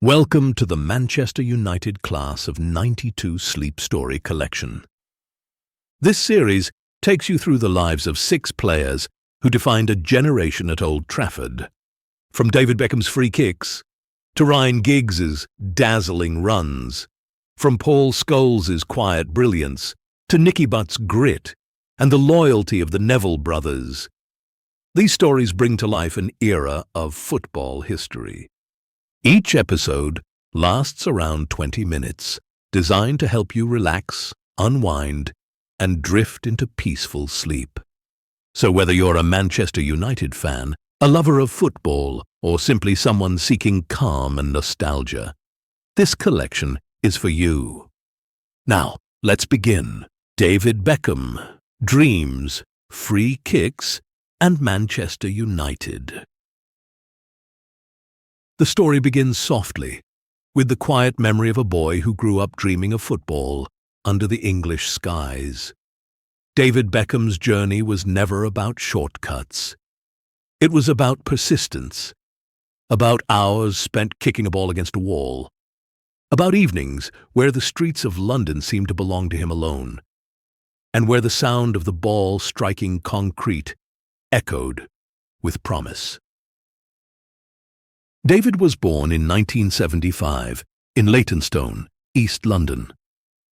Welcome to the Manchester United Class of '92 Sleep Story Collection. This series takes you through the lives of 6 players who defined a generation at Old Trafford. From David Beckham's free kicks, to Ryan Giggs's dazzling runs, from Paul Scholes' quiet brilliance, to Nicky Butt's grit, and the loyalty of the Neville brothers. These stories bring to life an era of football history. Each episode lasts around 20 minutes, designed to help you relax, unwind, and drift into peaceful sleep. So whether you're a Manchester United fan, a lover of football, or simply someone seeking calm and nostalgia, this collection is for you. Now, let's begin. David Beckham, Dreams, Free Kicks, and Manchester United. The story begins softly, with the quiet memory of a boy who grew up dreaming of football under the English skies. David Beckham's journey was never about shortcuts. It was about persistence, about hours spent kicking a ball against a wall, about evenings where the streets of London seemed to belong to him alone, and where the sound of the ball striking concrete echoed with promise. David was born in 1975 in Leytonstone, East London.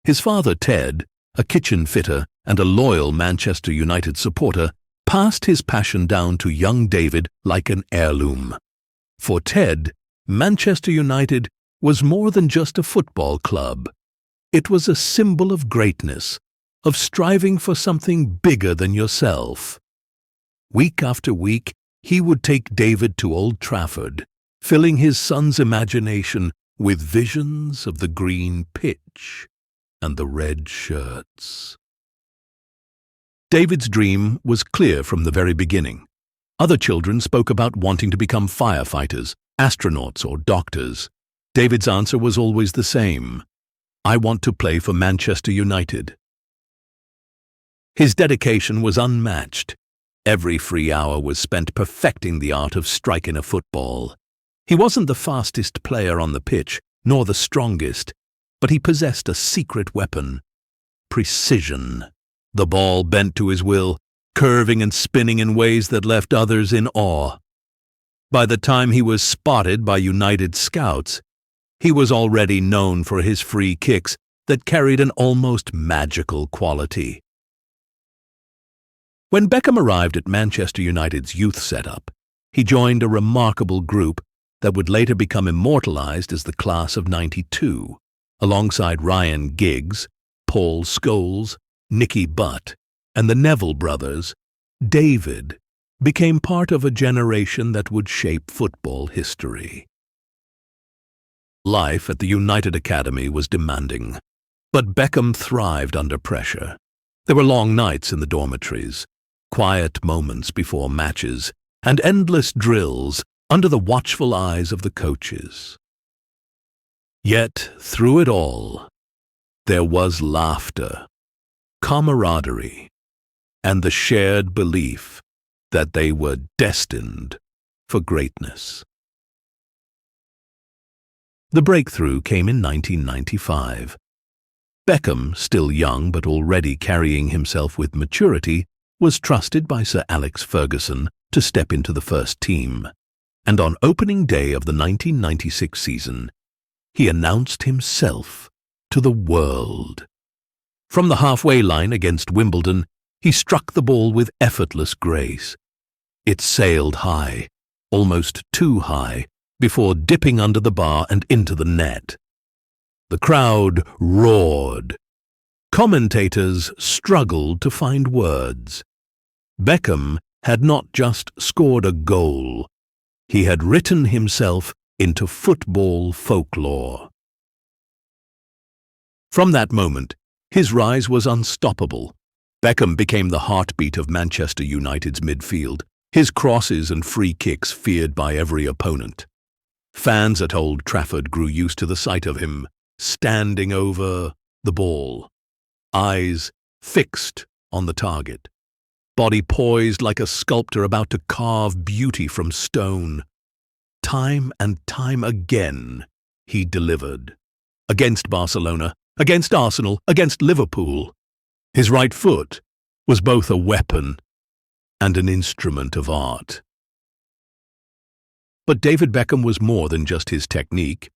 His father, Ted, a kitchen fitter and a loyal Manchester United supporter, passed his passion down to young David like an heirloom. For Ted, Manchester United was more than just a football club. It was a symbol of greatness, of striving for something bigger than yourself. Week after week, he would take David to Old Trafford, filling his son's imagination with visions of the green pitch and the red shirts. David's dream was clear from the very beginning. Other children spoke about wanting to become firefighters, astronauts, or doctors. David's answer was always the same: I want to play for Manchester United. His dedication was unmatched. Every free hour was spent perfecting the art of striking a football. He wasn't the fastest player on the pitch, nor the strongest, but he possessed a secret weapon: precision. The ball bent to his will, curving and spinning in ways that left others in awe. By the time he was spotted by United scouts, he was already known for his free kicks that carried an almost magical quality. When Beckham arrived at Manchester United's youth setup, he joined a remarkable group that would later become immortalized as the Class of '92, alongside Ryan Giggs, Paul Scholes, Nicky Butt, and the Neville brothers. David became part of a generation that would shape football history. Life at the United Academy was demanding, but Beckham thrived under pressure. There were long nights in the dormitories, quiet moments before matches, and endless drills under the watchful eyes of the coaches. Yet, through it all, there was laughter, camaraderie, and the shared belief that they were destined for greatness. The breakthrough came in 1995. Beckham, still young but already carrying himself with maturity, was trusted by Sir Alex Ferguson to step into the first team. And on opening day of the 1996 season, he announced himself to the world. From the halfway line against Wimbledon, he struck the ball with effortless grace. It sailed high, almost too high, before dipping under the bar and into the net. The crowd roared. Commentators struggled to find words. Beckham had not just scored a goal, he had written himself into football folklore. From that moment, his rise was unstoppable. Beckham became the heartbeat of Manchester United's midfield, his crosses and free kicks feared by every opponent. Fans at Old Trafford grew used to the sight of him, standing over the ball, eyes fixed on the target, body poised like a sculptor about to carve beauty from stone. Time and time again, he delivered. Against Barcelona, against Arsenal, against Liverpool. His right foot was both a weapon and an instrument of art. But David Beckham was more than just his technique.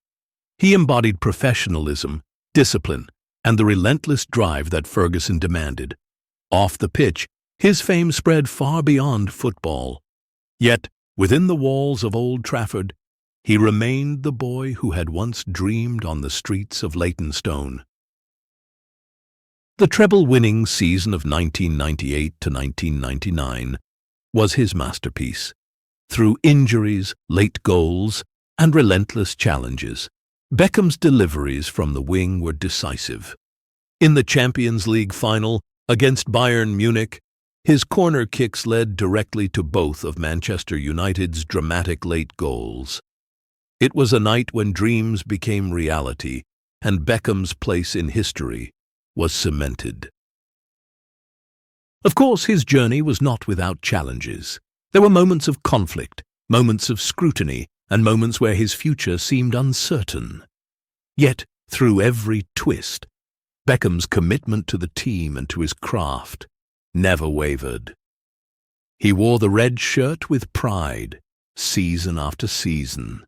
He embodied professionalism, discipline, and the relentless drive that Ferguson demanded. Off the pitch, his fame spread far beyond football. Yet, within the walls of Old Trafford, he remained the boy who had once dreamed on the streets of Leytonstone. The treble-winning season of 1998 to 1999 was his masterpiece. Through injuries, late goals, and relentless challenges, Beckham's deliveries from the wing were decisive. In the Champions League final against Bayern Munich, his corner kicks led directly to both of Manchester United's dramatic late goals. It was a night when dreams became reality, and Beckham's place in history was cemented. Of course, his journey was not without challenges. There were moments of conflict, moments of scrutiny, and moments where his future seemed uncertain. Yet, through every twist, Beckham's commitment to the team and to his craft never wavered. He wore the red shirt with pride, season after season,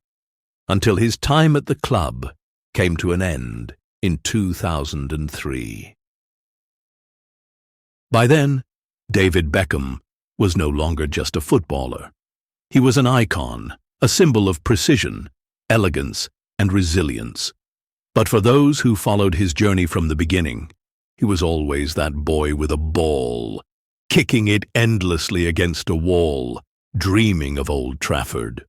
until his time at the club came to an end in 2003. By then, David Beckham was no longer just a footballer. He was an icon, a symbol of precision, elegance, and resilience. But for those who followed his journey from the beginning, he was always that boy with a ball, kicking it endlessly against a wall, dreaming of Old Trafford.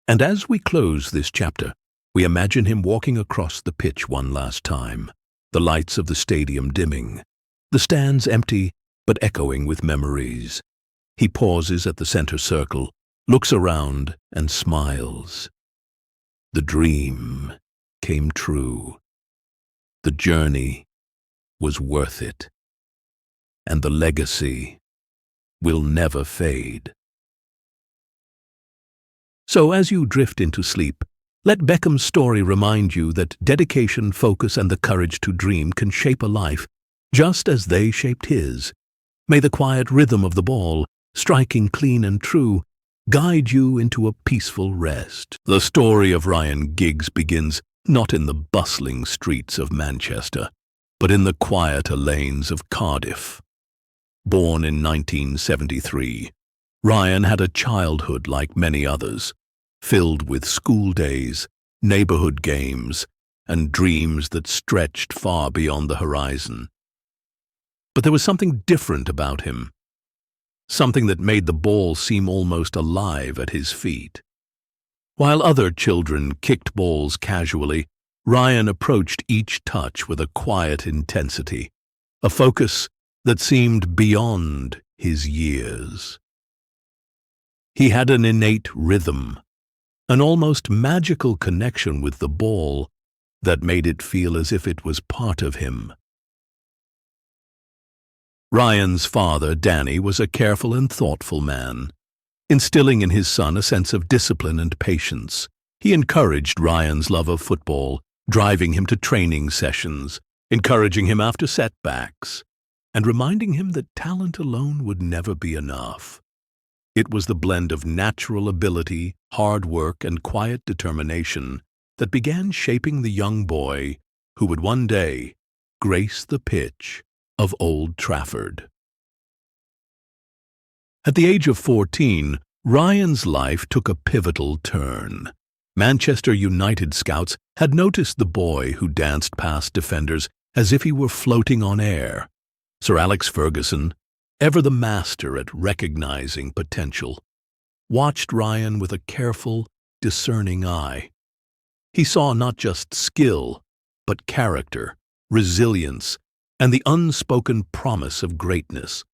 And as we close this chapter, we imagine him walking across the pitch one last time, the lights of the stadium dimming, the stands empty but echoing with memories. He pauses at the center circle, looks around, and smiles. The dream came true. The journey was worth it. And the legacy will never fade. So as you drift into sleep, let Beckham's story remind you that dedication, focus, and the courage to dream can shape a life just as they shaped his. May the quiet rhythm of the ball, striking clean and true, guide you into a peaceful rest. The story of Ryan Giggs begins not in the bustling streets of Manchester, but in the quieter lanes of Cardiff. Born in 1973, Ryan had a childhood like many others, filled with school days, neighborhood games, and dreams that stretched far beyond the horizon. But there was something different about him, something that made the ball seem almost alive at his feet. While other children kicked balls casually, Ryan approached each touch with a quiet intensity, a focus that seemed beyond his years. He had an innate rhythm, an almost magical connection with the ball that made it feel as if it was part of him. Ryan's father, Danny, was a careful and thoughtful man, instilling in his son a sense of discipline and patience. He encouraged Ryan's love of football, driving him to training sessions, encouraging him after setbacks, and reminding him that talent alone would never be enough. It was the blend of natural ability, hard work, and quiet determination that began shaping the young boy who would one day grace the pitch of Old Trafford. At the age of 14, Ryan's life took a pivotal turn. Manchester United scouts had noticed the boy who danced past defenders as if he were floating on air. Sir Alex Ferguson, ever the master at recognizing potential, watched Ryan with a careful, discerning eye. He saw not just skill, but character, resilience, and the unspoken promise of greatness.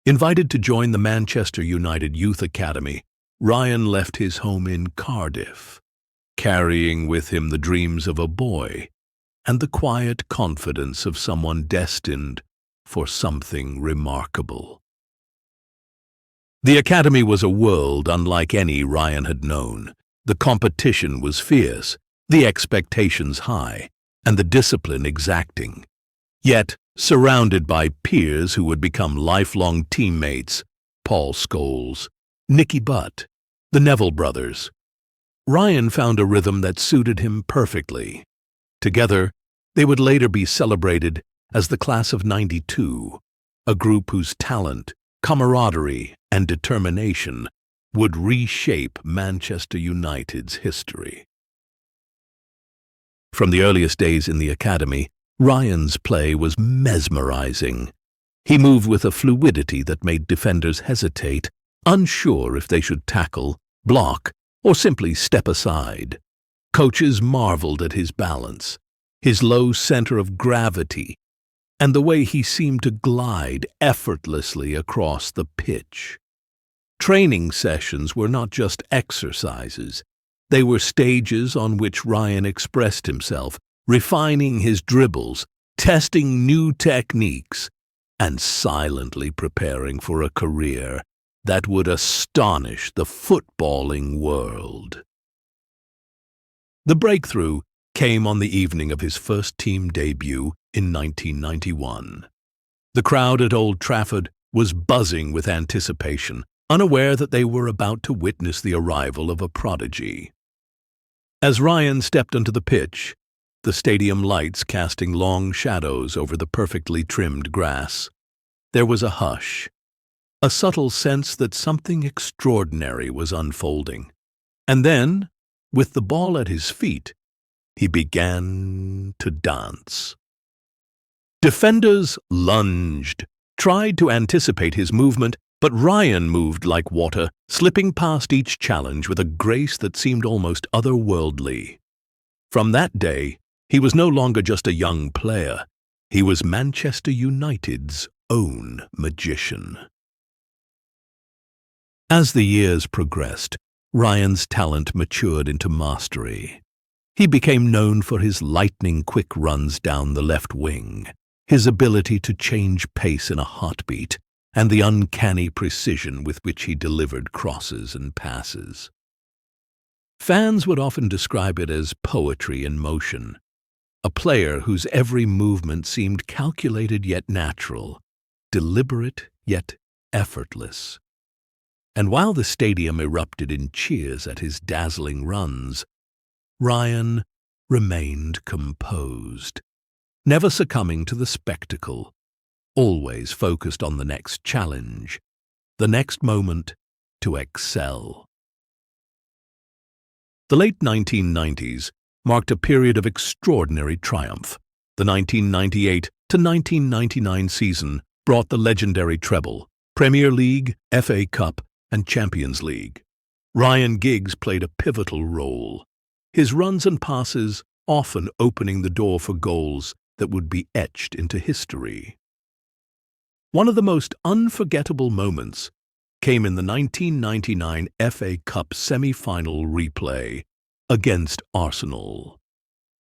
Invited to join the Manchester United Youth Academy, Ryan left his home in Cardiff, carrying with him the dreams of a boy and the quiet confidence of someone destined for something remarkable. The academy was a world unlike any Ryan had known, The competition was fierce, the expectations high, and the discipline exacting. Yet, surrounded by peers who would become lifelong teammates, Paul Scholes, Nicky Butt, the Neville brothers, Ryan found a rhythm that suited him perfectly. Together, they would later be celebrated as the class of '92, a group whose talent, camaraderie, and determination would reshape Manchester United's history. From the earliest days in the academy, Ryan's play was mesmerizing. He moved with a fluidity that made defenders hesitate, unsure if they should tackle, block, or simply step aside. Coaches marveled at his balance, his low center of gravity, and the way he seemed to glide effortlessly across the pitch. Training sessions were not just exercises. They were stages on which Ryan expressed himself, refining his dribbles, testing new techniques, and silently preparing for a career that would astonish the footballing world. The breakthrough came on the evening of his first team debut in 1991. The crowd at Old Trafford was buzzing with anticipation, unaware that they were about to witness the arrival of a prodigy. As Ryan stepped onto the pitch, the stadium lights casting long shadows over the perfectly trimmed grass, there was a hush, a subtle sense that something extraordinary was unfolding. And then, with the ball at his feet, he began to dance. Defenders lunged, tried to anticipate his movement, but Ryan moved like water, slipping past each challenge with a grace that seemed almost otherworldly. From that day, he was no longer just a young player. He was Manchester United's own magician. As the years progressed, Ryan's talent matured into mastery. He became known for his lightning-quick runs down the left wing, his ability to change pace in a heartbeat, and the uncanny precision with which he delivered crosses and passes. Fans would often describe it as poetry in motion, a player whose every movement seemed calculated yet natural, deliberate yet effortless. And while the stadium erupted in cheers at his dazzling runs, Ryan remained composed, never succumbing to the spectacle, always focused on the next challenge, the next moment to excel. The late 1990s marked a period of extraordinary triumph. The 1998 to 1999 season brought the legendary treble, Premier League, FA Cup, and Champions League. Ryan Giggs played a pivotal role, his runs and passes often opening the door for goals that would be etched into history. One of the most unforgettable moments came in the 1999 FA Cup semi-final replay against Arsenal.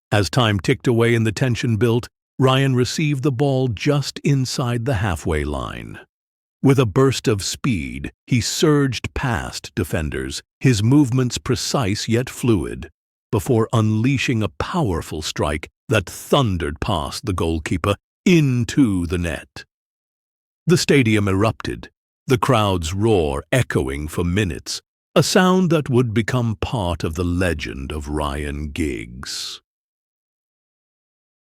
As time ticked away and the tension built, Ryan received the ball just inside the halfway line. With a burst of speed, he surged past defenders, his movements precise yet fluid, before unleashing a powerful strike that thundered past the goalkeeper into the net. The stadium erupted, the crowd's roar echoing for minutes, a sound that would become part of the legend of Ryan Giggs.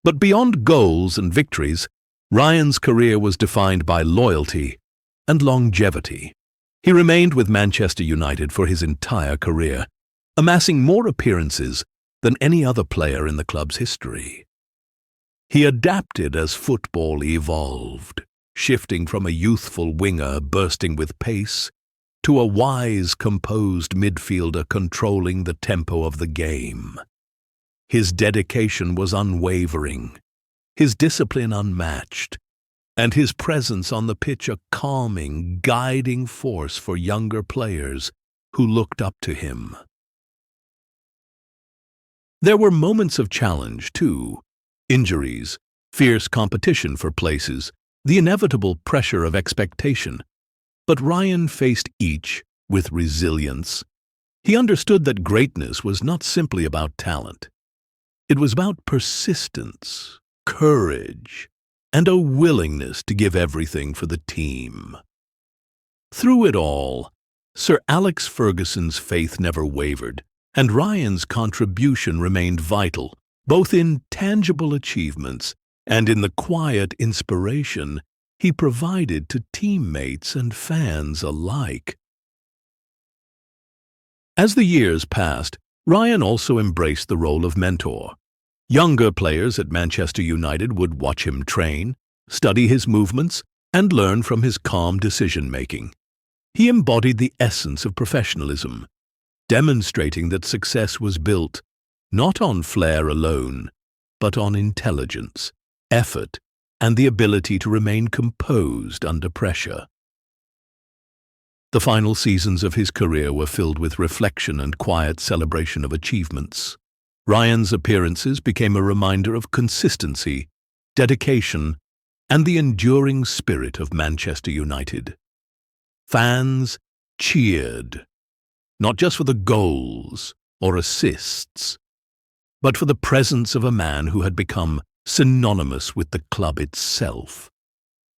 But beyond goals and victories, Ryan's career was defined by loyalty and longevity. He remained with Manchester United for his entire career, amassing more appearances than any other player in the club's history. He adapted as football evolved, shifting from a youthful winger bursting with pace to a wise, composed midfielder controlling the tempo of the game. His dedication was unwavering, his discipline unmatched, and his presence on the pitch a calming, guiding force for younger players who looked up to him. There were moments of challenge, too. Injuries, fierce competition for places, the inevitable pressure of expectation. But Ryan faced each with resilience, He understood that greatness was not simply about talent. It was about persistence, courage, and a willingness to give everything for the team. Through it all, Sir Alex Ferguson's faith never wavered, and Ryan's contribution remained vital, both in tangible achievements and in the quiet inspiration he provided to teammates and fans alike. As the years passed, Ryan also embraced the role of mentor. Younger players at Manchester United would watch him train, study his movements, and learn from his calm decision-making. He embodied the essence of professionalism, demonstrating that success was built not on flair alone, but on intelligence, effort, and the ability to remain composed under pressure. The final seasons of his career were filled with reflection and quiet celebration of achievements. Ryan's appearances became a reminder of consistency, dedication, and the enduring spirit of Manchester United. Fans cheered, not just for the goals or assists, but for the presence of a man who had become synonymous with the club itself.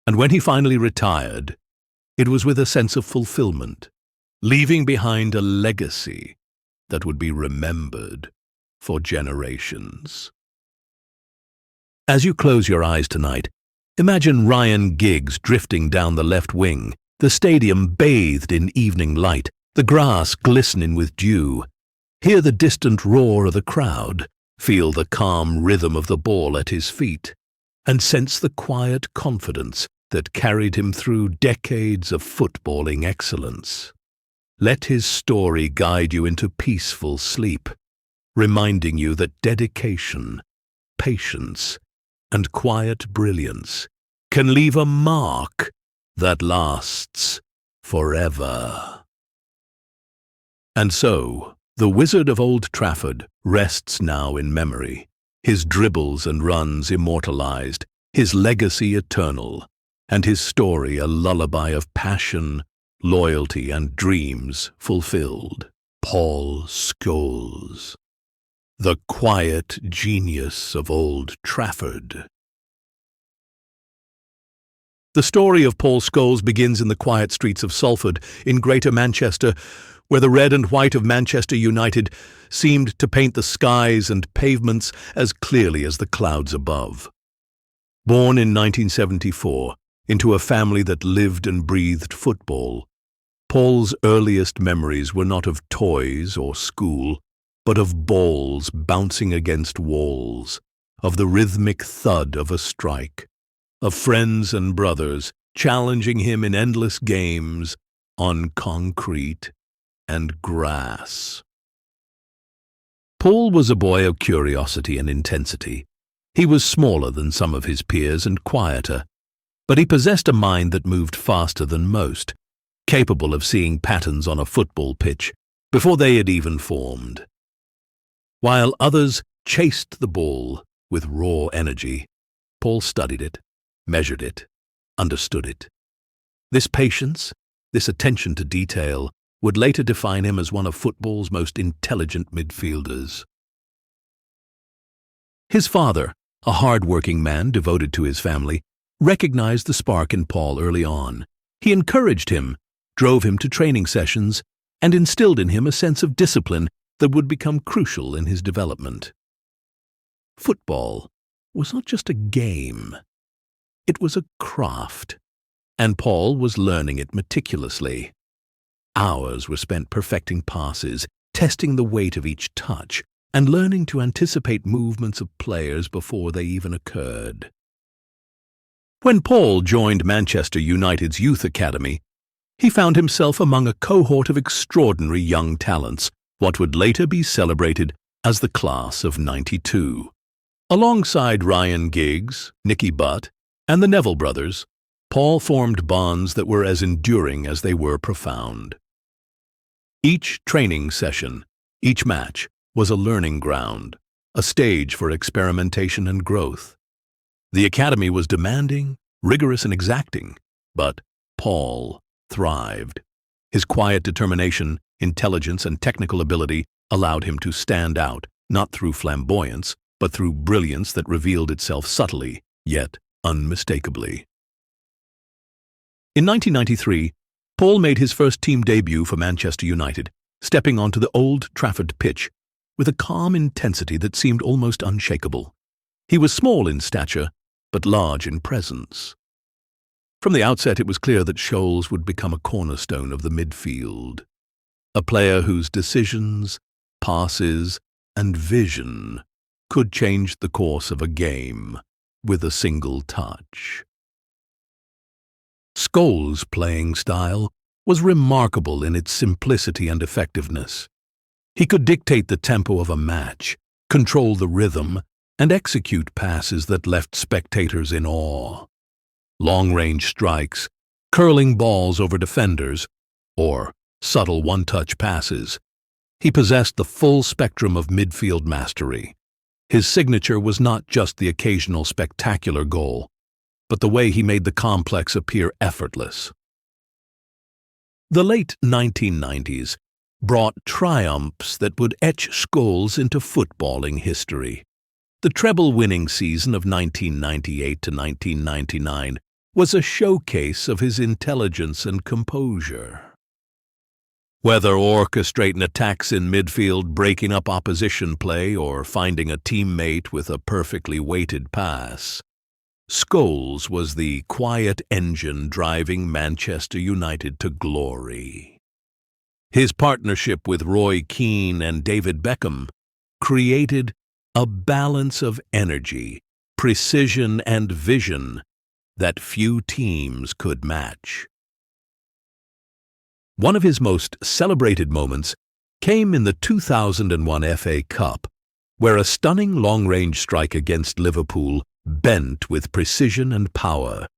And when he finally retired, it was with a sense of fulfillment, leaving behind a legacy that would be remembered for generations. As you close your eyes tonight, imagine Ryan Giggs drifting down the left wing, the stadium bathed in evening light, the grass glistening with dew. Hear the distant roar of the crowd, feel the calm rhythm of the ball at his feet, and sense the quiet confidence that carried him through decades of footballing excellence. Let his story guide you into peaceful sleep, reminding you that dedication, patience, and quiet brilliance can leave a mark that lasts forever. And so, the Wizard of Old Trafford rests now in memory, his dribbles and runs immortalized, his legacy eternal, and his story a lullaby of passion, loyalty, and dreams fulfilled. Paul Scholes, the quiet genius of Old Trafford. The story of Paul Scholes begins in the quiet streets of Salford, in Greater Manchester, where the red and white of Manchester United seemed to paint the skies and pavements as clearly as the clouds above. Born in 1974, into a family that lived and breathed football, Paul's earliest memories were not of toys or school, but of balls bouncing against walls, of the rhythmic thud of a strike, of friends and brothers challenging him in endless games on concrete and grass. Paul was a boy of curiosity and intensity. He was smaller than some of his peers and quieter, but he possessed a mind that moved faster than most, capable of seeing patterns on a football pitch before they had even formed. While others chased the ball with raw energy, Paul studied it, measured it, understood it. This patience, this attention to detail, would later define him as one of football's most intelligent midfielders. His father, a hard-working man devoted to his family, recognized the spark in Paul early on. He encouraged him, drove him to training sessions, and instilled in him a sense of discipline that would become crucial in his development. Football was not just a game. It was a craft, and Paul was learning it meticulously. Hours were spent perfecting passes, testing the weight of each touch, and learning to anticipate movements of players before they even occurred. When Paul joined Manchester United's youth academy, he found himself among a cohort of extraordinary young talents, what would later be celebrated as the class of '92. Alongside Ryan Giggs, Nicky Butt, and the Neville brothers, Paul formed bonds that were as enduring as they were profound. Each training session, each match, was a learning ground, a stage for experimentation and growth. The academy was demanding, rigorous, and exacting, but Paul thrived. His quiet determination, intelligence, and technical ability allowed him to stand out, not through flamboyance, but through brilliance that revealed itself subtly, yet unmistakably. In 1993, Paul made his first team debut for Manchester United, stepping onto the Old Trafford pitch with a calm intensity that seemed almost unshakable. He was small in stature, but large in presence. From the outset, it was clear that Scholes would become a cornerstone of the midfield, a player whose decisions, passes, and vision could change the course of a game with a single touch. Scholes' playing style was remarkable in its simplicity and effectiveness. He could dictate the tempo of a match, control the rhythm, and execute passes that left spectators in awe. Long-range strikes, curling balls over defenders, or subtle one-touch passes. He possessed the full spectrum of midfield mastery. His signature was not just the occasional spectacular goal, but the way he made the complex appear effortless. The late 1990s brought triumphs that would etch Scholes into footballing history. The treble-winning season of 1998 to 1999 was a showcase of his intelligence and composure. Whether orchestrating attacks in midfield, breaking up opposition play, or finding a teammate with a perfectly weighted pass, Scholes was the quiet engine driving Manchester United to glory. His partnership with Roy Keane and David Beckham created a balance of energy, precision, and vision that few teams could match. One of his most celebrated moments came in the 2001 FA Cup, where a stunning long-range strike against Liverpool bent with precision and power,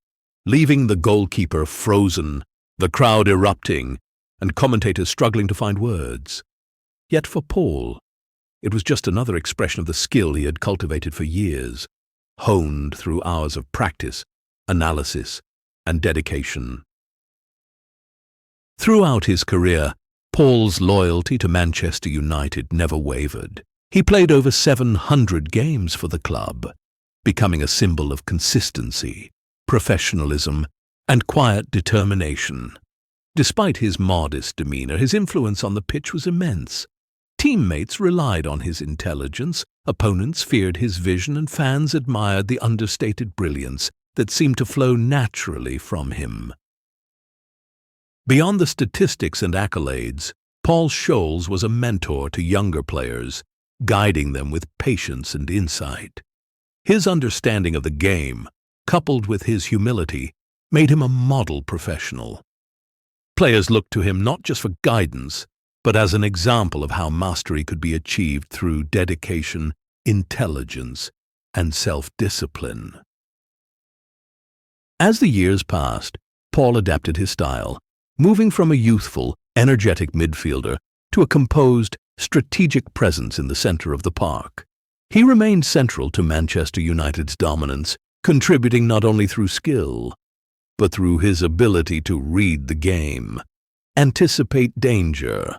leaving the goalkeeper frozen, the crowd erupting, and commentators struggling to find words. Yet for Paul, it was just another expression of the skill he had cultivated for years, honed through hours of practice, analysis, and dedication. Throughout his career, Paul's loyalty to Manchester United never wavered. He played over 700 games for the club, becoming a symbol of consistency, professionalism, and quiet determination. Despite his modest demeanor, his influence on the pitch was immense. Teammates relied on his intelligence, opponents feared his vision, and fans admired the understated brilliance that seemed to flow naturally from him. Beyond the statistics and accolades, Paul Scholes was a mentor to younger players, guiding them with patience and insight. His understanding of the game, coupled with his humility, made him a model professional. Players looked to him not just for guidance, but as an example of how mastery could be achieved through dedication, intelligence, and self-discipline. As the years passed, Paul adapted his style, moving from a youthful, energetic midfielder to a composed, strategic presence in the center of the park. He remained central to Manchester United's dominance, contributing not only through skill, but through his ability to read the game, anticipate danger,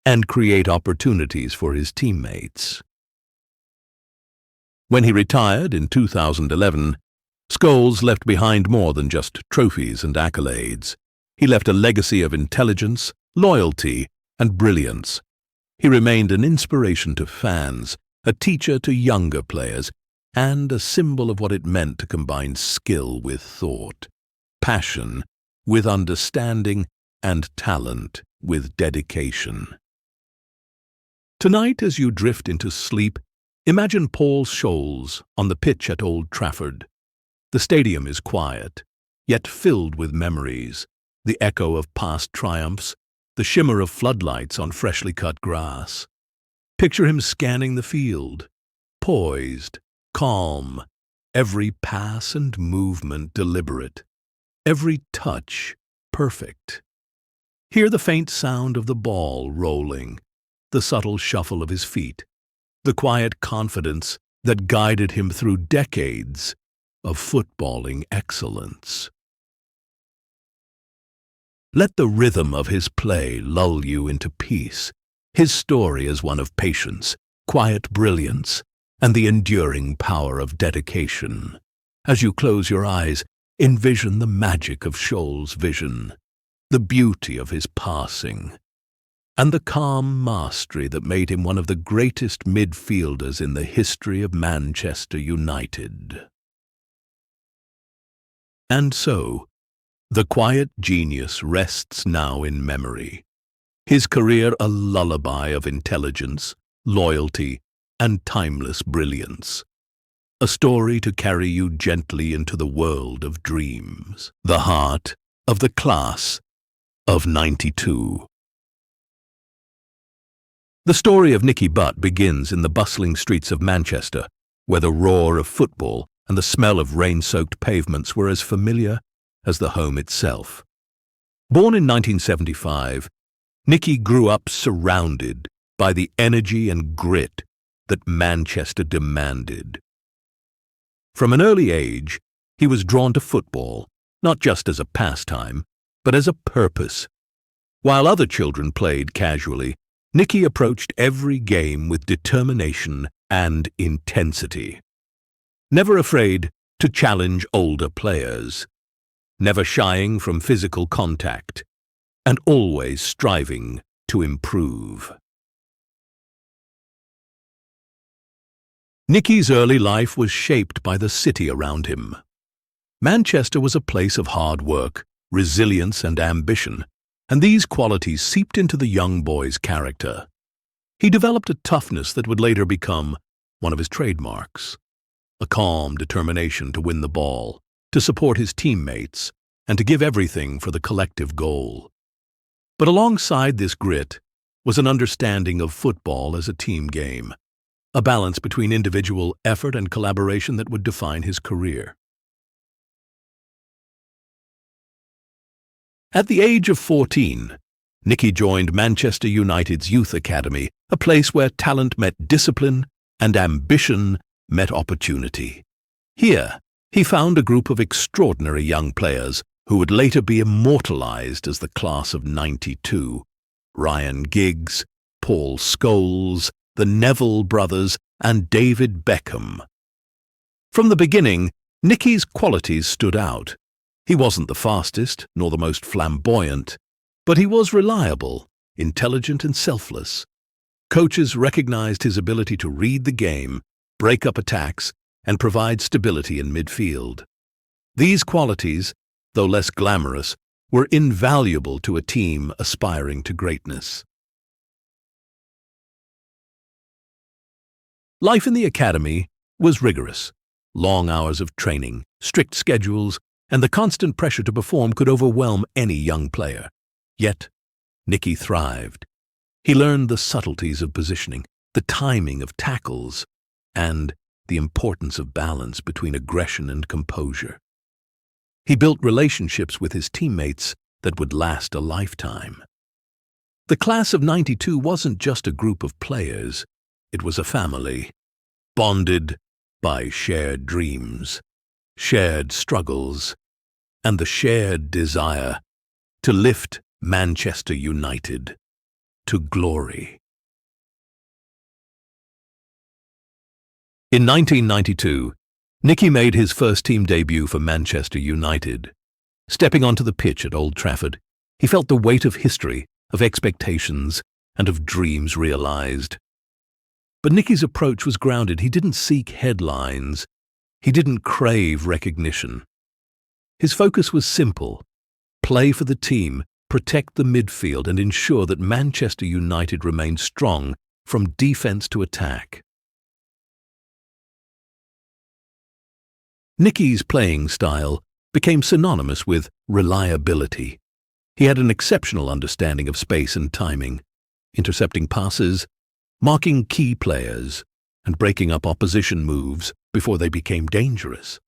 and create opportunities for his teammates. When he retired in 2011, Scholes left behind more than just trophies and accolades. He left a legacy of intelligence, loyalty, and brilliance. He remained an inspiration to fans, a teacher to younger players, and a symbol of what it meant to combine skill with thought, passion with understanding, and talent with dedication. Tonight, as you drift into sleep, imagine Paul Scholes on the pitch at Old Trafford. The stadium is quiet, yet filled with memories, the echo of past triumphs, the shimmer of floodlights on freshly cut grass. Picture him scanning the field, poised, calm, every pass and movement deliberate, every touch perfect. Hear the faint sound of the ball rolling, the subtle shuffle of his feet, the quiet confidence that guided him through decades of footballing excellence. Let the rhythm of his play lull you into peace. His story is one of patience, quiet brilliance, and the enduring power of dedication. As you close your eyes, envision the magic of Scholes' vision, the beauty of his passing, and the calm mastery that made him one of the greatest midfielders in the history of Manchester United. And so, the quiet genius rests now in memory, his career a lullaby of intelligence, loyalty, and timeless brilliance. A story to carry you gently into the world of dreams, the heart of the class of '92. The story of Nicky Butt begins in the bustling streets of Manchester, where the roar of football and the smell of rain-soaked pavements were as familiar as the home itself. Born in 1975, Nicky grew up surrounded by the energy and grit that Manchester demanded. From an early age, he was drawn to football, not just as a pastime, but as a purpose. While other children played casually, Nicky approached every game with determination and intensity. Never afraid to challenge older players, never shying from physical contact, and always striving to improve. Nicky's early life was shaped by the city around him. Manchester was a place of hard work, resilience, and ambition, and these qualities seeped into the young boy's character. He developed a toughness that would later become one of his trademarks, a calm determination to win the ball, to support his teammates, and to give everything for the collective goal. But alongside this grit was an understanding of football as a team game, a balance between individual effort and collaboration that would define his career. At the age of 14, Nicky joined Manchester United's youth academy, a place where talent met discipline and ambition met opportunity. Here, he found a group of extraordinary young players who would later be immortalized as the class of '92. Ryan Giggs, Paul Scholes, the Neville brothers, and David Beckham. From the beginning, Nicky's qualities stood out. He wasn't the fastest, nor the most flamboyant, but he was reliable, intelligent, and selfless. Coaches recognized his ability to read the game, break up attacks, and provide stability in midfield. These qualities, though less glamorous, were invaluable to a team aspiring to greatness. Life in the academy was rigorous. Long hours of training, strict schedules, and the constant pressure to perform could overwhelm any young player. Yet, Nicky thrived. He learned the subtleties of positioning, the timing of tackles, and the importance of balance between aggression and composure. He built relationships with his teammates that would last a lifetime. The class of '92 wasn't just a group of players, it was a family, bonded by shared dreams, shared struggles, and the shared desire to lift Manchester United to glory. In 1992, Nicky made his first team debut for Manchester United. Stepping onto the pitch at Old Trafford, he felt the weight of history, of expectations, and of dreams realized. But Nicky's approach was grounded. He didn't seek headlines. He didn't crave recognition. His focus was simple: play for the team, protect the midfield, and ensure that Manchester United remained strong from defense to attack. Nicky's playing style became synonymous with reliability. He had an exceptional understanding of space and timing, intercepting passes, marking key players, and breaking up opposition moves before they became dangerous.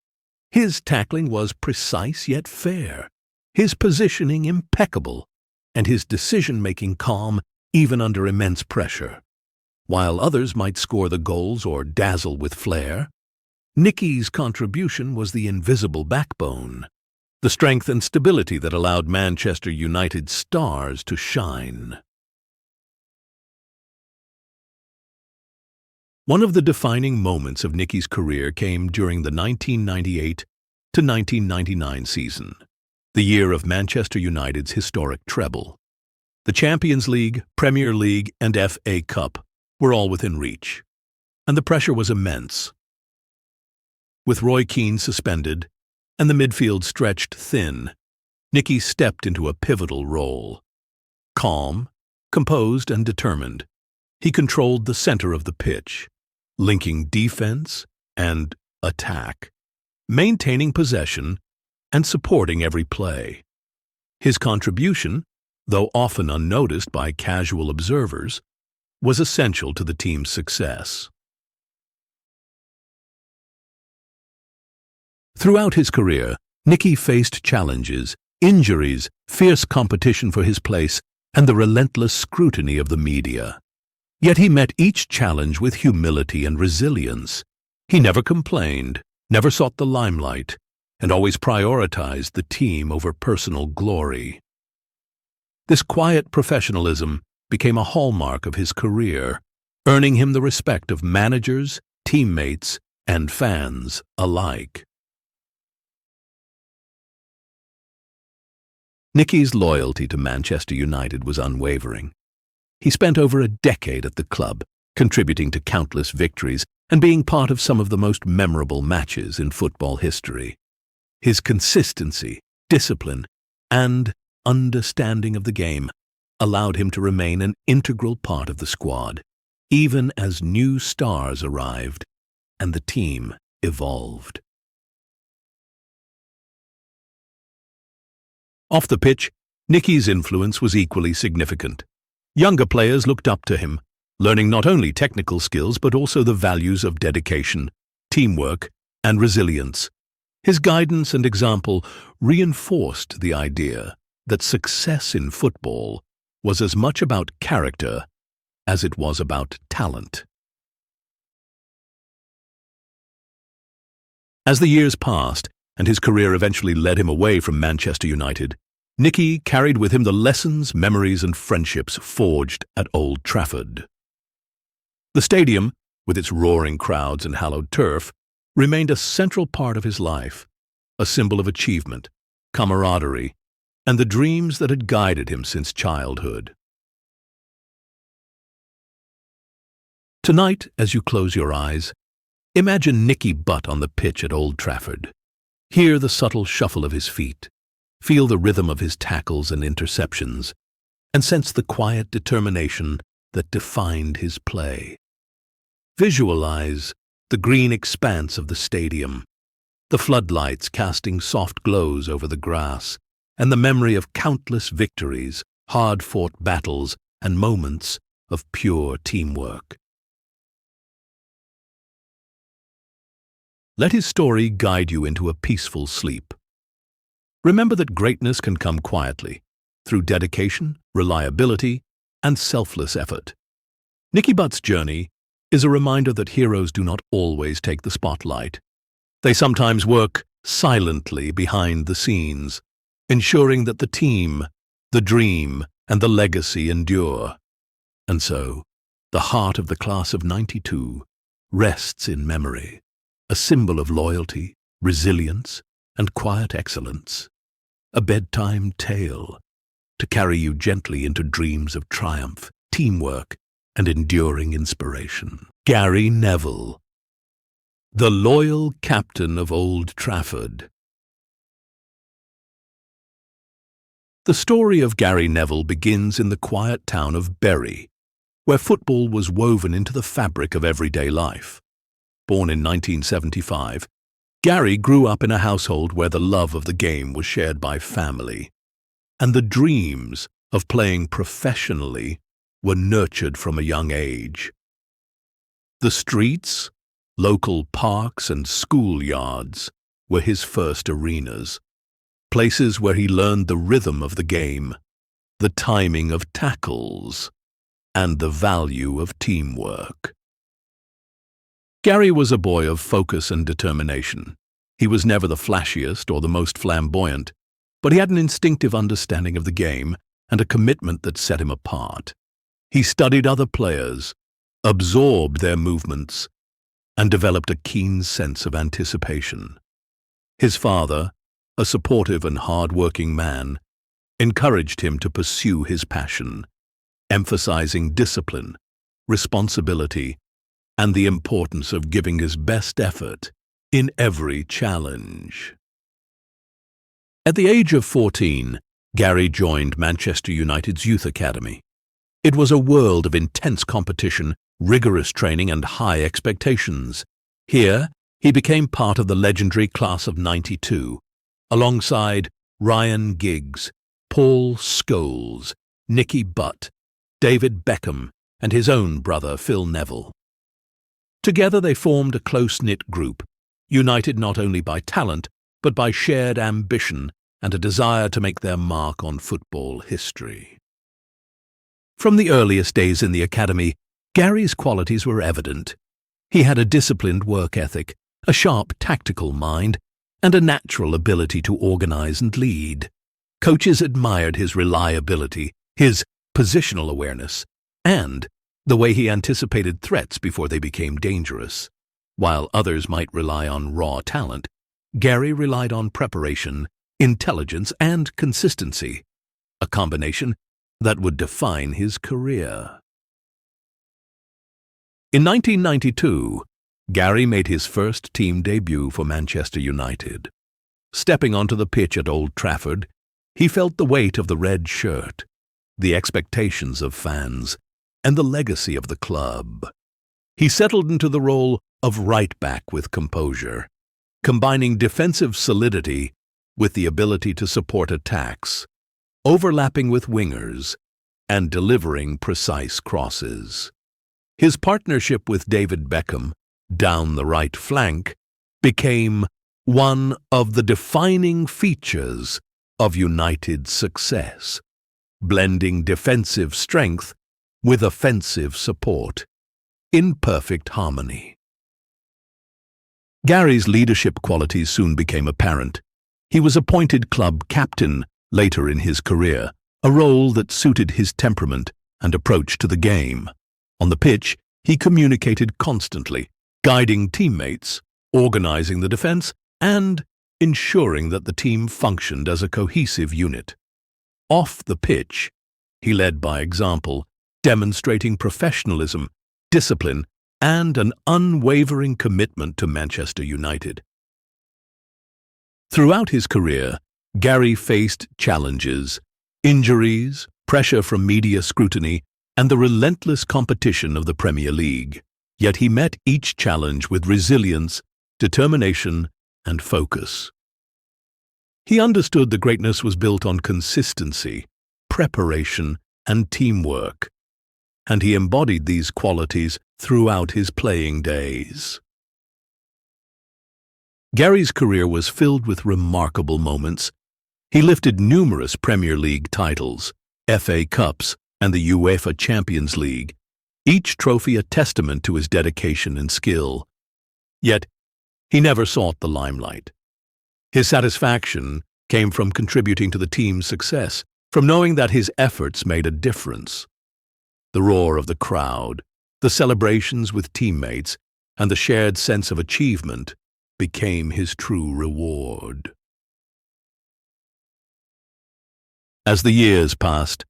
His tackling was precise yet fair, his positioning impeccable, and his decision-making calm even under immense pressure. While others might score the goals or dazzle with flair, Nicky's contribution was the invisible backbone, the strength and stability that allowed Manchester United's stars to shine. One of the defining moments of Nicky's career came during the 1998 to 1999 season, the year of Manchester United's historic treble. The Champions League, Premier League, and FA Cup were all within reach, and the pressure was immense. With Roy Keane suspended and the midfield stretched thin, Nicky stepped into a pivotal role. Calm, composed, and determined, he controlled the center of the pitch, linking defense and attack, maintaining possession and supporting every play. His contribution, though often unnoticed by casual observers, was essential to the team's success. Throughout his career, Nicky faced challenges, injuries, fierce competition for his place, and the relentless scrutiny of the media. Yet he met each challenge with humility and resilience. He never complained, never sought the limelight, and always prioritized the team over personal glory. This quiet professionalism became a hallmark of his career, earning him the respect of managers, teammates, and fans alike. Nicky's loyalty to Manchester United was unwavering. He spent over a decade at the club, contributing to countless victories and being part of some of the most memorable matches in football history. His consistency, discipline, and understanding of the game allowed him to remain an integral part of the squad, even as new stars arrived and the team evolved. Off the pitch, Nicky's influence was equally significant. Younger players looked up to him, learning not only technical skills but also the values of dedication, teamwork, and resilience. His guidance and example reinforced the idea that success in football was as much about character as it was about talent. As the years passed and his career eventually led him away from Manchester United, Nicky carried with him the lessons, memories, and friendships forged at Old Trafford. The stadium, with its roaring crowds and hallowed turf, remained a central part of his life, a symbol of achievement, camaraderie, and the dreams that had guided him since childhood. Tonight, as you close your eyes, imagine Nicky Butt on the pitch at Old Trafford. Hear the subtle shuffle of his feet, feel the rhythm of his tackles and interceptions, and sense the quiet determination that defined his play. Visualize the green expanse of the stadium, the floodlights casting soft glows over the grass, and the memory of countless victories, hard-fought battles, and moments of pure teamwork. Let his story guide you into a peaceful sleep. Remember that greatness can come quietly, through dedication, reliability, and selfless effort. Nicky Butt's journey is a reminder that heroes do not always take the spotlight. They sometimes work silently behind the scenes, ensuring that the team, the dream, and the legacy endure. And so, the heart of the class of '92 rests in memory, a symbol of loyalty, resilience, and quiet excellence. A bedtime tale to carry you gently into dreams of triumph, teamwork, and enduring inspiration. Gary Neville, the loyal captain of Old Trafford. The story of Gary Neville begins in the quiet town of Bury, where football was woven into the fabric of everyday life. Born in 1975, Gary grew up in a household where the love of the game was shared by family, and the dreams of playing professionally were nurtured from a young age. The streets, local parks, and schoolyards were his first arenas, places where he learned the rhythm of the game, the timing of tackles, and the value of teamwork. Gary was a boy of focus and determination. He was never the flashiest or the most flamboyant, but he had an instinctive understanding of the game and a commitment that set him apart. He studied other players, absorbed their movements, and developed a keen sense of anticipation. His father, a supportive and hard-working man, encouraged him to pursue his passion, emphasizing discipline, responsibility, and the importance of giving his best effort in every challenge. At the age of 14, Gary joined Manchester United's youth academy. It was a world of intense competition, rigorous training, and high expectations. Here, he became part of the legendary class of '92, alongside Ryan Giggs, Paul Scholes, Nicky Butt, David Beckham, and his own brother Phil Neville. Together they formed a close-knit group, united not only by talent, but by shared ambition and a desire to make their mark on football history. From the earliest days in the academy, Gary's qualities were evident. He had a disciplined work ethic, a sharp tactical mind, and a natural ability to organize and lead. Coaches admired his reliability, his positional awareness, and the way he anticipated threats before they became dangerous. While others might rely on raw talent, Gary relied on preparation, intelligence, and consistency, a combination that would define his career. In 1992, Gary made his first team debut for Manchester United. Stepping onto the pitch at Old Trafford, he felt the weight of the red shirt, the expectations of fans, and the legacy of the club. He settled into the role of right-back with composure, combining defensive solidity with the ability to support attacks, overlapping with wingers, and delivering precise crosses. His partnership with David Beckham down the right flank became one of the defining features of United's success, blending defensive strength with offensive support in perfect harmony. Gary's leadership qualities soon became apparent. He was appointed club captain later in his career, a role that suited his temperament and approach to the game. On the pitch, he communicated constantly, guiding teammates, organizing the defense, and ensuring that the team functioned as a cohesive unit. Off the pitch, he led by example, demonstrating professionalism, discipline, and an unwavering commitment to Manchester United. Throughout his career, Gary faced challenges, injuries, pressure from media scrutiny, and the relentless competition of the Premier League. Yet he met each challenge with resilience, determination, and focus. He understood that greatness was built on consistency, preparation, and teamwork, and he embodied these qualities throughout his playing days. Gary's career was filled with remarkable moments. He lifted numerous Premier League titles, FA Cups, and the UEFA Champions League, each trophy a testament to his dedication and skill. Yet, he never sought the limelight. His satisfaction came from contributing to the team's success, from knowing that his efforts made a difference. The roar of the crowd, the celebrations with teammates, and the shared sense of achievement became his true reward. As the years passed,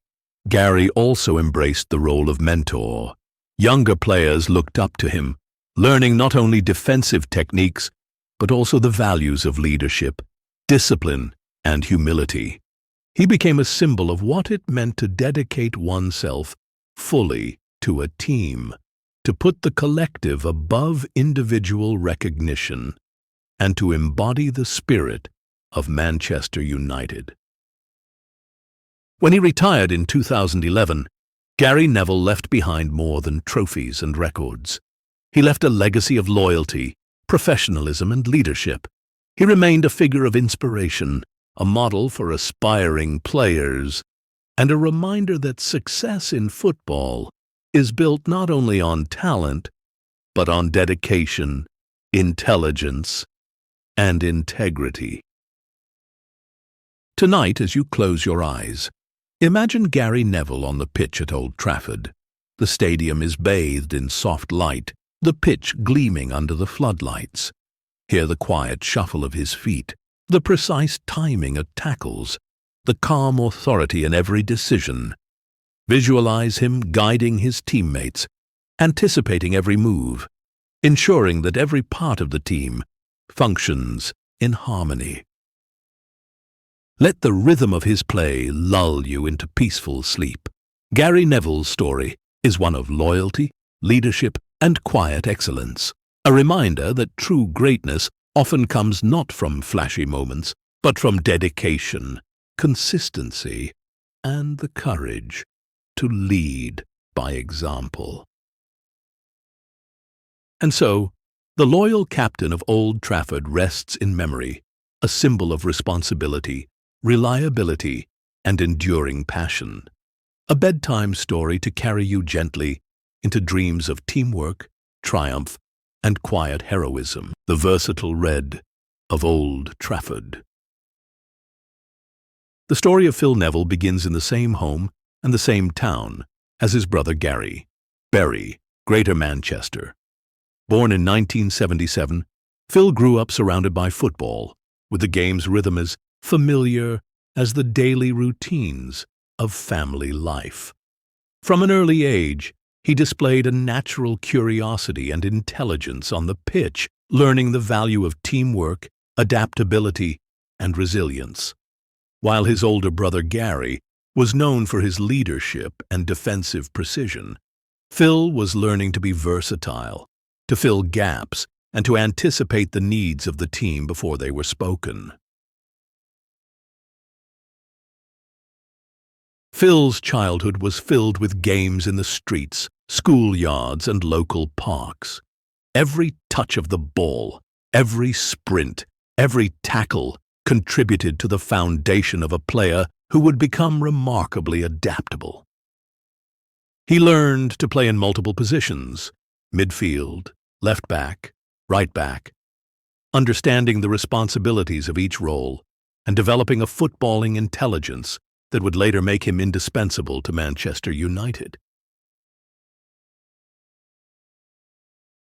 Gary also embraced the role of mentor. Younger players looked up to him, learning not only defensive techniques, but also the values of leadership, discipline, and humility. He became a symbol of what it meant to dedicate oneself fully to a team, to put the collective above individual recognition, and to embody the spirit of Manchester United. When he retired in 2011, Gary Neville left behind more than trophies and records. He left a legacy of loyalty, professionalism, and leadership. He remained a figure of inspiration, a model for aspiring players, and a reminder that success in football is built not only on talent, but on dedication, intelligence, and integrity. Tonight, as you close your eyes, imagine Gary Neville on the pitch at Old Trafford. The stadium is bathed in soft light, the pitch gleaming under the floodlights. Hear the quiet shuffle of his feet, the precise timing of tackles, the calm authority in every decision. Visualize him guiding his teammates, anticipating every move, ensuring that every part of the team functions in harmony. Let the rhythm of his play lull you into peaceful sleep. Gary Neville's story is one of loyalty, leadership, and quiet excellence. A reminder that true greatness often comes not from flashy moments, but from dedication, consistency, and the courage to lead by example. And so, the loyal captain of Old Trafford rests in memory, a symbol of responsibility, reliability, and enduring passion. A bedtime story to carry you gently into dreams of teamwork, triumph, and quiet heroism. The versatile red of Old Trafford. The story of Phil Neville begins in the same home and the same town as his brother Gary, Bury, Greater Manchester. Born in 1977, Phil grew up surrounded by football, with the game's rhythm as familiar as the daily routines of family life. From an early age, he displayed a natural curiosity and intelligence on the pitch, learning the value of teamwork, adaptability, and resilience. While his older brother Gary was known for his leadership and defensive precision, Phil was learning to be versatile, to fill gaps, and to anticipate the needs of the team before they were spoken. Phil's childhood was filled with games in the streets, schoolyards, and local parks. Every touch of the ball, every sprint, every tackle contributed to the foundation of a player who would become remarkably adaptable. He learned to play in multiple positions: midfield, left back, right back, understanding the responsibilities of each role and developing a footballing intelligence that would later make him indispensable to Manchester United.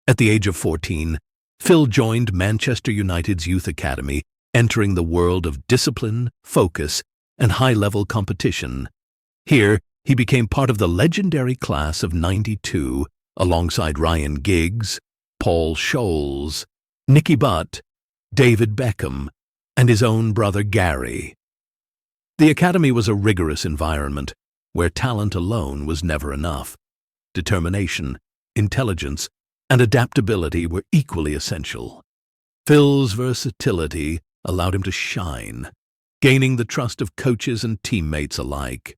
At the age of 14, Phil joined Manchester United's youth academy, entering the world of discipline, focus, and high-level competition. Here, he became part of the legendary class of '92, alongside Ryan Giggs, Paul Scholes, Nicky Butt, David Beckham, and his own brother Gary. The academy was a rigorous environment where talent alone was never enough. Determination, intelligence, and adaptability were equally essential. Phil's versatility allowed him to shine, gaining the trust of coaches and teammates alike.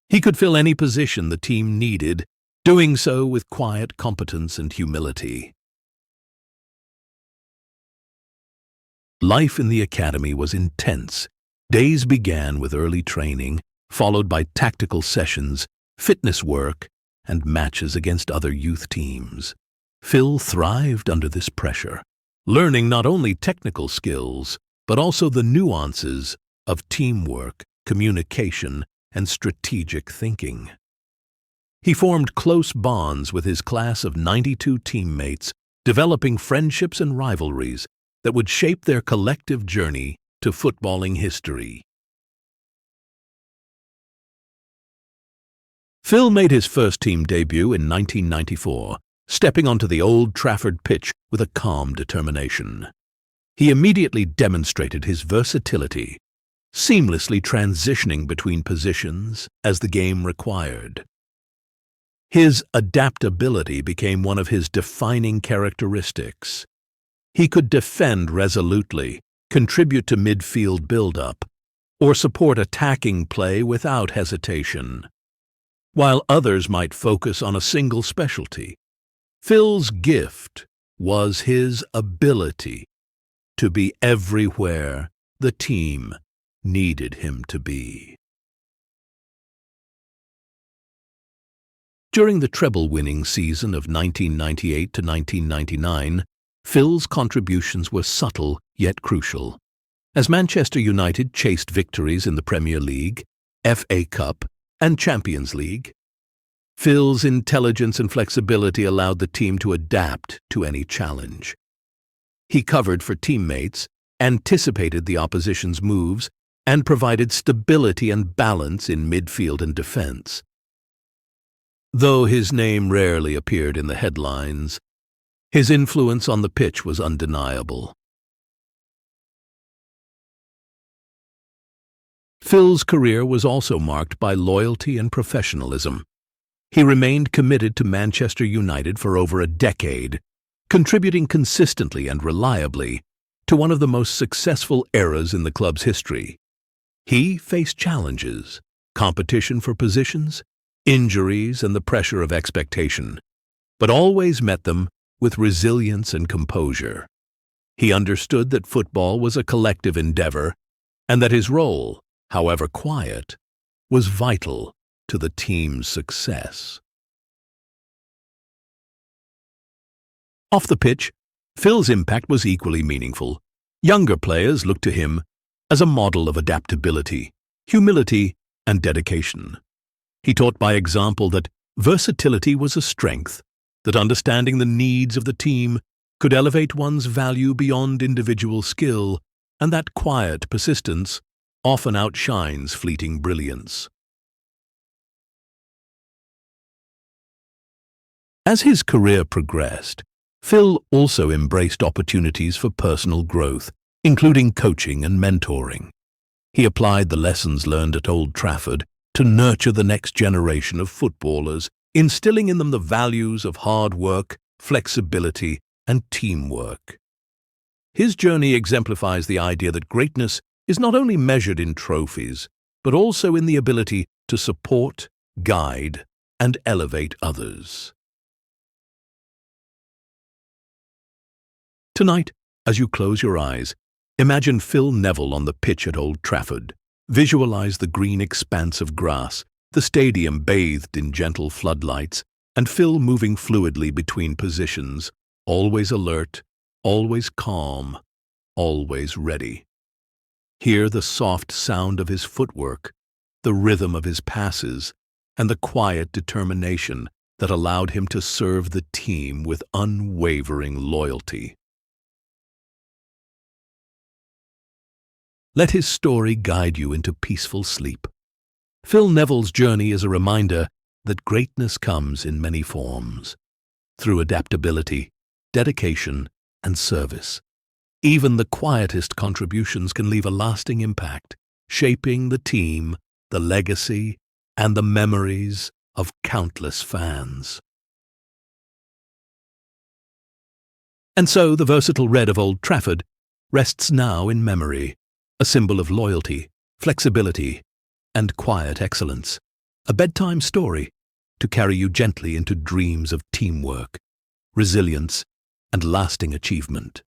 He could fill any position the team needed, doing so with quiet competence and humility. Life in the academy was intense. Days began with early training, followed by tactical sessions, fitness work, and matches against other youth teams. Phil thrived under this pressure, learning not only technical skills, but also the nuances of teamwork, communication, and strategic thinking. He formed close bonds with his class of '92 teammates, developing friendships and rivalries that would shape their collective journey to footballing history. Phil made his first team debut in 1994, stepping onto the Old Trafford pitch with a calm determination. He immediately demonstrated his versatility, seamlessly transitioning between positions as the game required. His adaptability became one of his defining characteristics. He could defend resolutely, contribute to midfield build-up, or support attacking play without hesitation. While others might focus on a single specialty, Phil's gift was his ability to be everywhere the team needed him to be. During the treble-winning season of 1998 to 1999, Phil's contributions were subtle yet crucial. as Manchester United chased victories in the Premier League, FA Cup, and Champions League. Phil's intelligence and flexibility allowed the team to adapt to any challenge. He covered for teammates, anticipated the opposition's moves, and provided stability and balance in midfield and defense. Though his name rarely appeared in the headlines, his influence on the pitch was undeniable. Phil's career was also marked by loyalty and professionalism. He remained committed to Manchester United for over a decade, contributing consistently and reliably to one of the most successful eras in the club's history. He faced challenges, competition for positions, injuries, and the pressure of expectation, but always met them with resilience and composure. He understood that football was a collective endeavor and that his role, however quiet, was vital to the team's success. Off the pitch, Phil's impact was equally meaningful. Younger players looked to him as a model of adaptability, humility, and dedication. He taught by example that versatility was a strength, that understanding the needs of the team could elevate one's value beyond individual skill, and that quiet persistence often outshines fleeting brilliance. As his career progressed, Phil also embraced opportunities for personal growth, including coaching and mentoring. He applied the lessons learned at Old Trafford to nurture the next generation of footballers, instilling in them the values of hard work, flexibility, and teamwork. His journey exemplifies the idea that greatness is not only measured in trophies, but also in the ability to support, guide, and elevate others. Tonight, as you close your eyes, imagine Phil Neville on the pitch at Old Trafford. Visualize the green expanse of grass, the stadium bathed in gentle floodlights, and Phil moving fluidly between positions, always alert, always calm, always ready. Hear the soft sound of his footwork, the rhythm of his passes, and the quiet determination that allowed him to serve the team with unwavering loyalty. Let his story guide you into peaceful sleep. Phil Neville's journey is a reminder that greatness comes in many forms, through adaptability, dedication, and service. Even the quietest contributions can leave a lasting impact, shaping the team, the legacy, and the memories of countless fans. And so the versatile red of Old Trafford rests now in memory, a symbol of loyalty, flexibility, and quiet excellence, a bedtime story to carry you gently into dreams of teamwork, resilience, and lasting achievement.